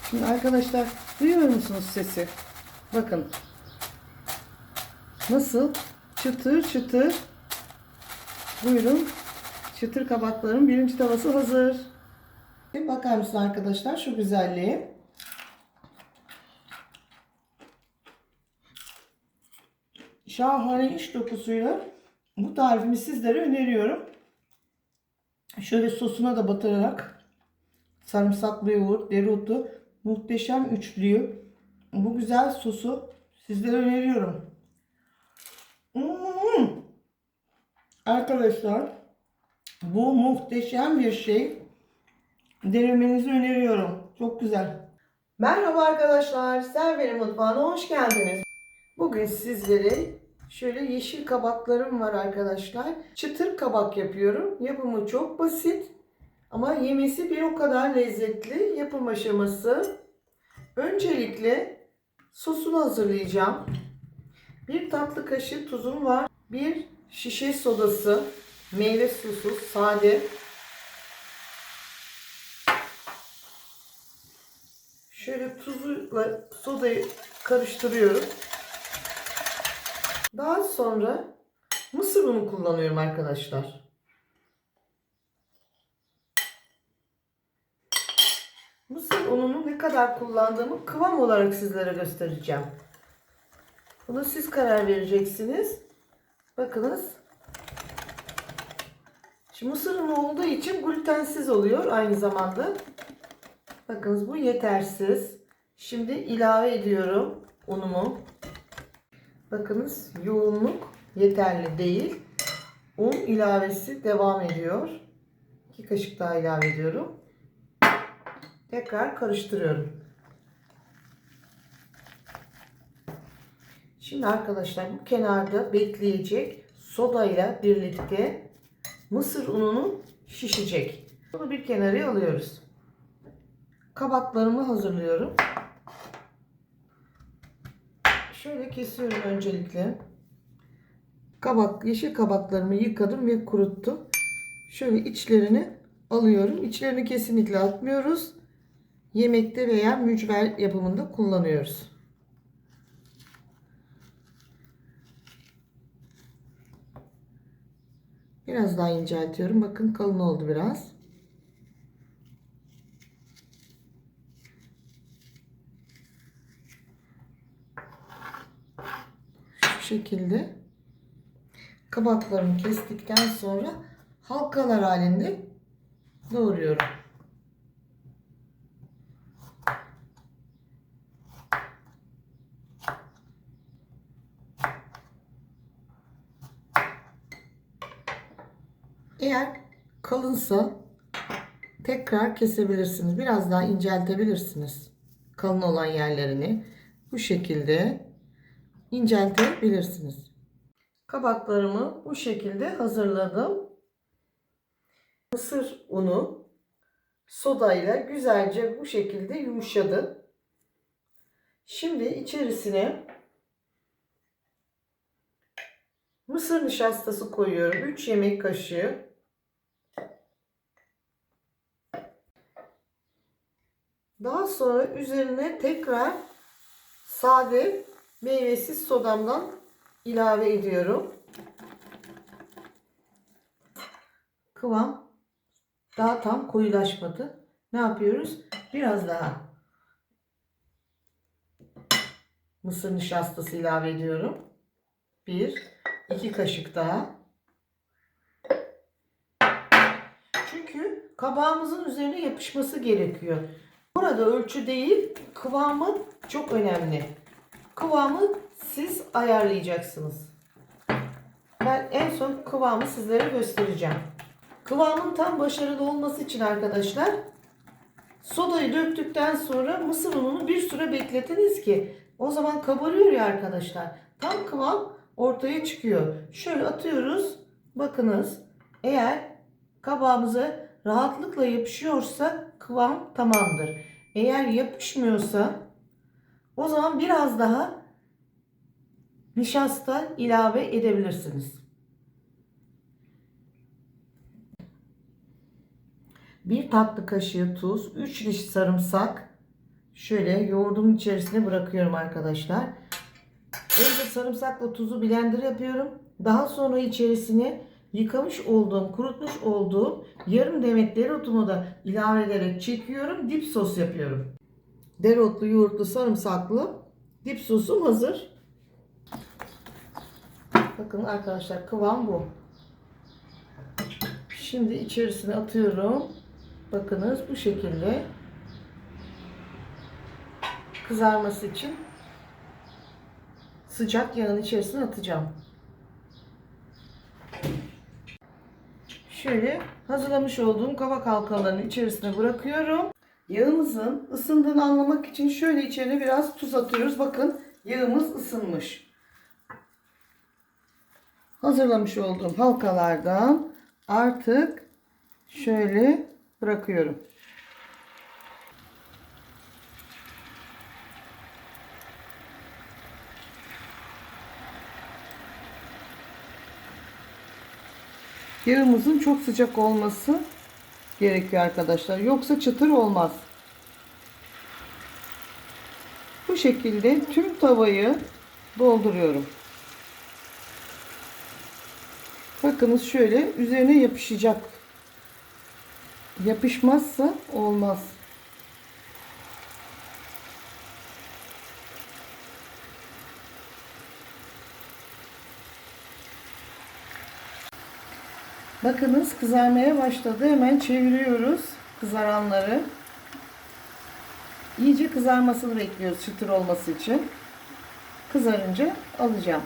Şimdi arkadaşlar duyuyor musunuz sesi? Bakın. Nasıl? Çıtır çıtır. Buyurun. Çıtır kabakların birinci tavası hazır. Şimdi bakar mısın arkadaşlar şu güzelliğe? Şahane iç dokusuyla bu tarifimi sizlere öneriyorum. Şöyle sosuna da batırarak sarımsaklı yoğurt, dereotu, muhteşem üçlüyü. Bu güzel sosu sizlere öneriyorum. Hmm. Arkadaşlar bu muhteşem bir şey. Denemenizi öneriyorum. Çok güzel. Merhaba arkadaşlar. Server'in mutfağına hoş geldiniz. Bugün sizlere şöyle yeşil kabaklarım var arkadaşlar. Çıtır kabak yapıyorum. Yapımı çok basit ama yemesi bir o kadar lezzetli. Yapım aşaması. Öncelikle sosunu hazırlayacağım. Bir tatlı kaşığı tuzum var. Bir şişe sodası, meyve sosu, sade. Şöyle tuzla sodayı karıştırıyorum. Daha sonra mısır unu kullanıyorum arkadaşlar. Mısır ununu ne kadar kullandığımı kıvam olarak sizlere göstereceğim. Bunu siz karar vereceksiniz. Bakınız. Şimdi mısır unu olduğu için glutensiz oluyor aynı zamanda. Bakınız bu yetersiz. Şimdi ilave ediyorum unumu. Bakınız yoğunluk yeterli değil. Un ilavesi devam ediyor. 2 kaşık daha ilave ediyorum. Tekrar karıştırıyorum. Şimdi arkadaşlar bu kenarda bekleyecek soda ile birlikte mısır ununu şişecek. Bunu bir kenara alıyoruz. Kabaklarımı hazırlıyorum. Şöyle kesiyorum öncelikle. Yeşil kabaklarımı yıkadım ve kuruttum. Şöyle içlerini alıyorum. İçlerini kesinlikle atmıyoruz. Yemekte veya mücver yapımında kullanıyoruz. Biraz daha inceltiyorum. Bakın kalın oldu biraz. Şu şekilde kabaklarımı kestikten sonra halkalar halinde doğruyorum. Eğer kalınsa tekrar kesebilirsiniz. Biraz daha inceltebilirsiniz. Kalın olan yerlerini bu şekilde inceltebilirsiniz. Kabaklarımı bu şekilde hazırladım. Mısır unu sodayla güzelce bu şekilde yumuşadı. Şimdi içerisine mısır nişastası koyuyorum. 3 yemek kaşığı. Daha sonra üzerine tekrar sade meyvesiz sodamdan ilave ediyorum. Kıvam daha tam koyulaşmadı. Ne yapıyoruz? Biraz daha mısır nişastası ilave ediyorum. 1-2 kaşık daha. Çünkü kabağımızın üzerine yapışması gerekiyor. Burada ölçü değil, kıvamı çok önemli. Kıvamı siz ayarlayacaksınız. Ben en son kıvamı sizlere göstereceğim. Kıvamın tam başarılı olması için arkadaşlar sodayı döktükten sonra mısır ununu bir süre bekletiniz ki o zaman kabarıyor ya arkadaşlar. Tam kıvam ortaya çıkıyor. Şöyle atıyoruz. Bakınız eğer kabağımıza rahatlıkla yapışıyorsa kıvam tamamdır. Eğer yapışmıyorsa o zaman biraz daha nişasta ilave edebilirsiniz. 1 tatlı kaşığı tuz, 3 diş sarımsak, şöyle yoğurdumun içerisine bırakıyorum arkadaşlar. Önce sarımsakla tuzu blender yapıyorum. Daha sonra içerisine yıkamış olduğum, kurutmuş olduğum yarım demet dereotumu da ilave ederek çekiyorum. Dip sos yapıyorum. Dereotlu, yoğurtlu, sarımsaklı dip sosum hazır. Bakın arkadaşlar, kıvam bu. Şimdi içerisine atıyorum. Bakınız bu şekilde. Kızarması için sıcak yağın içerisine atacağım. Şöyle hazırlamış olduğum kabak halkalarının içerisine bırakıyorum. Yağımızın ısındığını anlamak için şöyle içine biraz tuz atıyoruz. Bakın yağımız ısınmış. Hazırlamış olduğum halkalardan artık şöyle bırakıyorum. Yağımızın çok sıcak olması gerekiyor arkadaşlar. Yoksa çıtır olmaz. Bu şekilde tüm tavayı dolduruyorum. Bakınız şöyle üzerine yapışacak. Yapışmazsa olmaz. Bakınız kızarmaya başladı. Hemen çeviriyoruz kızaranları. İyice kızarmasını bekliyoruz çıtır olması için. Kızarınca alacağım.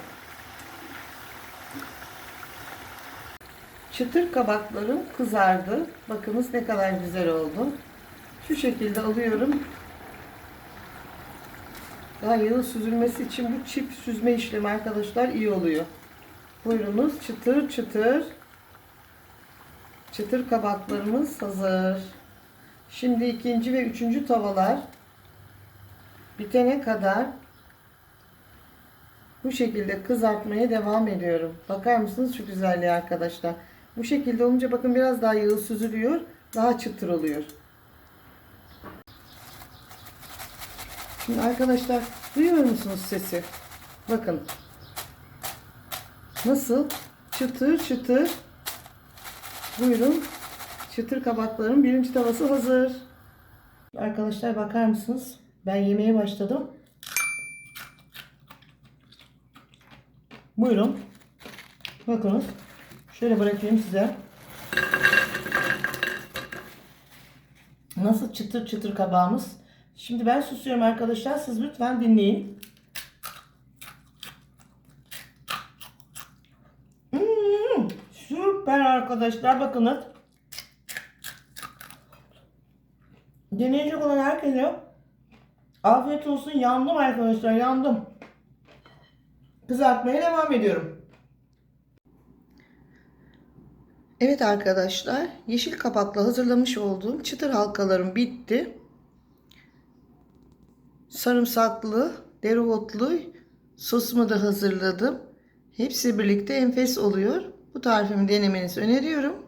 Çıtır kabaklarım kızardı. Bakınız ne kadar güzel oldu. Şu şekilde alıyorum. Daha yağı süzülmesi için bu çift süzme işlemi arkadaşlar iyi oluyor. Buyurunuz, çıtır çıtır. Çıtır kabaklarımız hazır. Şimdi ikinci ve üçüncü tavalar bitene kadar bu şekilde kızartmaya devam ediyorum. Bakar mısınız şu güzelliğe arkadaşlar. Bu şekilde olunca bakın biraz daha yağı süzülüyor. Daha çıtır oluyor. Şimdi arkadaşlar duyuyor musunuz sesi? Bakın. Nasıl? Çıtır çıtır. Buyurun. Çıtır kabakların birinci tavası hazır. Arkadaşlar bakar mısınız? Ben yemeye başladım. Buyurun. Bakınız. Şöyle bırakayım size. Nasıl çıtır çıtır kabağımız. Şimdi ben susuyorum arkadaşlar. Siz lütfen dinleyin. Süper arkadaşlar. Bakınız. Deneyecek olan herkese afiyet olsun. Yandım arkadaşlar. Yandım. Kızartmaya devam ediyorum. Evet arkadaşlar. Yeşil kabakla hazırlamış olduğum çıtır halkalarım bitti. Sarımsaklı, dereotlu sosumu da hazırladım. Hepsi birlikte enfes oluyor. Bu tarifimi denemenizi öneriyorum.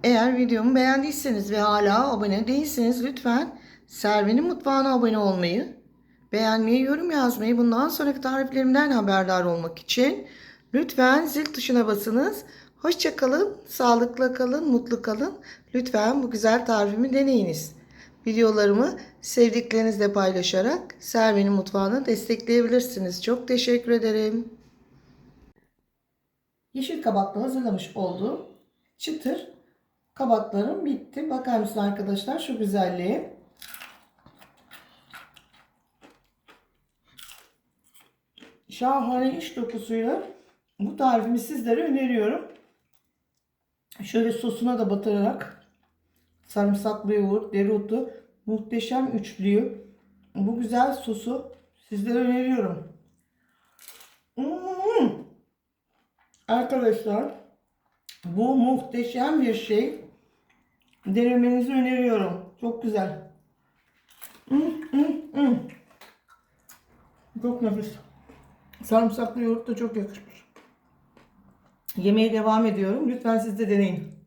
Eğer videomu beğendiyseniz ve hala abone değilseniz lütfen Servin'in mutfağına abone olmayı, beğenmeyi, yorum yazmayı, bundan sonraki tariflerimden haberdar olmak için lütfen zil tuşuna basınız. Hoşça kalın, sağlıklı kalın, mutlu kalın. Lütfen bu güzel tarifimi deneyiniz. Videolarımı sevdiklerinizle paylaşarak Servin'in mutfağını destekleyebilirsiniz. Çok teşekkür ederim. Yeşil kabakla hazırlamış olduğum çıtır kabaklarım bitti. Bakar mısınız arkadaşlar şu güzelliğe? Şahane iç dokusuyla bu tarifimi sizlere öneriyorum. Şöyle sosuna da batırarak sarımsaklı yoğurt, dereotu, muhteşem üçlüyü. Bu güzel sosu sizlere öneriyorum. Arkadaşlar bu muhteşem bir şey. Denemenizi öneriyorum. Çok güzel. Çok nefis. Sarımsaklı yoğurt da çok yakışmış. Yemeğe devam ediyorum. Lütfen siz de deneyin.